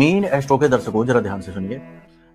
Mean astro के दर्शकों जरा ध्यान से सुनिए।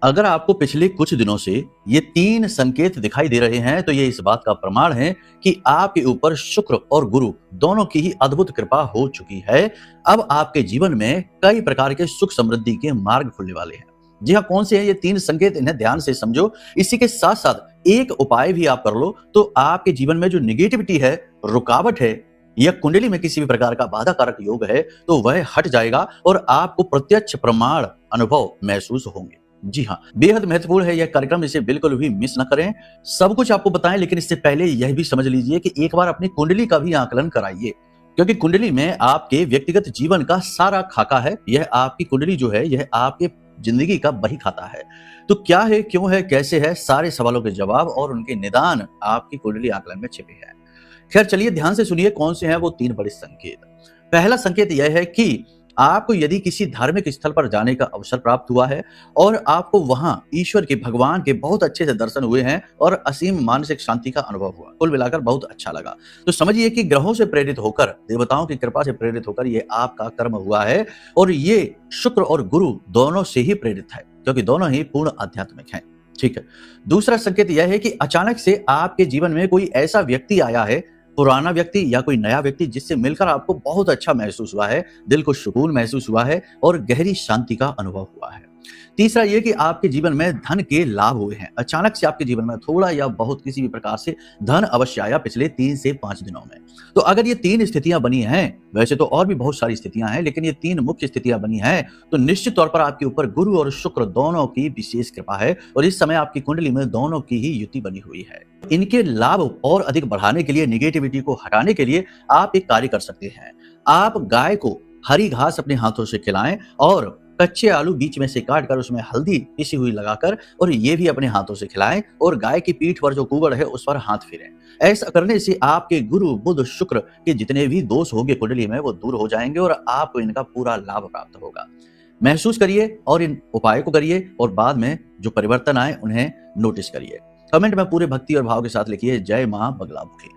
अगर आपको पिछले कुछ दिनों से ये 3 संकेत दिखाई दे रहे हैं तो ये इस बात का प्रमाण है कि आपके ऊपर शुक्र और गुरु दोनों की ही अद्भुत कृपा हो चुकी है। अब आपके जीवन में कई प्रकार के सुख समृद्धि के मार्ग खुलने वाले हैं। जी हाँ, कौन से हैं ये 3 संकेत, इन्हें ध्यान से समझो। इसी के साथ साथ एक उपाय भी आप कर लो तो आपके जीवन में जो निगेटिविटी है, रुकावट है या कुंडली में किसी भी प्रकार का बाधा कारक योग है तो वह हट जाएगा और आपको प्रत्यक्ष प्रमाण अनुभव महसूस होंगे। जी हाँ, बेहद महत्वपूर्ण है यह कार्यक्रम, इसे बिल्कुल भी मिस न करें। सब कुछ आपको बताएं, लेकिन इससे पहले यह भी समझ लीजिए कि एक बार अपनी कुंडली का भी आकलन कराइए, क्योंकि कुंडली में आपके व्यक्तिगत जीवन का सारा खाका है। यह आपकी कुंडली जो है यह आपके जिंदगी का बही खाता है। तो क्या है, क्यों है, कैसे है, सारे सवालों के जवाब और उनके निदान आपकी कुंडली आकलन में छिपे हैं। खैर चलिए ध्यान से सुनिए कौन से हैं वो 3 बड़े संकेत। पहला संकेत यह है कि आपको यदि किसी धार्मिक स्थल पर जाने का अवसर प्राप्त हुआ है और आपको वहां ईश्वर के, भगवान के बहुत अच्छे से दर्शन हुए हैं और असीम मानसिक शांति का अनुभव हुआ, कुल मिलाकर बहुत अच्छा लगा, तो समझिए कि ग्रहों से प्रेरित होकर, देवताओं की कृपा से प्रेरित होकर ये आपका कर्म हुआ है और ये शुक्र और गुरु दोनों से ही प्रेरित है, क्योंकि दोनों ही पूर्ण आध्यात्मिक हैं। ठीक है। दूसरा संकेत यह है कि अचानक से आपके जीवन में कोई ऐसा व्यक्ति आया है, पुराना व्यक्ति या कोई नया व्यक्ति, जिससे मिलकर आपको बहुत अच्छा महसूस हुआ है, दिल को सुकून महसूस हुआ है और गहरी शांति का अनुभव हुआ है। तीसरा ये कि आपके जीवन में धन के लाभ हुए हैं। अचानक से आपके जीवन में थोड़ा या बहुत किसी भी प्रकार से धन अवश्य आया पिछले 3 से 5 दिनों में। तो अगर ये 3 स्थितियां बनी हैं, वैसे तो और भी बहुत सारी स्थितियां हैं, लेकिन ये 3 मुख्य स्थितियां बनी हैं, तो निश्चित तौर पर आपके ऊपर गुरु और शुक्र दोनों की विशेष कृपा है और इस समय आपकी कुंडली में दोनों की ही युति बनी हुई है। इनके लाभ और अधिक बढ़ाने के लिए, निगेटिविटी को हटाने के लिए आप एक कार्य कर सकते हैं। आप गाय को हरी घास अपने हाथों से खिलाएं और कच्चे आलू बीच में से काट कर उसमें हल्दी पिसी हुई लगाकर और ये भी अपने हाथों से खिलाएं और गाय की पीठ पर जो कुबड़ है उस पर हाथ फेरें। ऐसा करने से आपके गुरु बुध शुक्र के जितने भी दोष होंगे कुंडली में वो दूर हो जाएंगे और आपको इनका पूरा लाभ प्राप्त होगा। महसूस करिए और इन उपायों को करिए और बाद में जो परिवर्तन आए उन्हें नोटिस करिए। कमेंट में पूरे भक्ति और भाव के साथ लिखिए, जय मां बगलामुखी।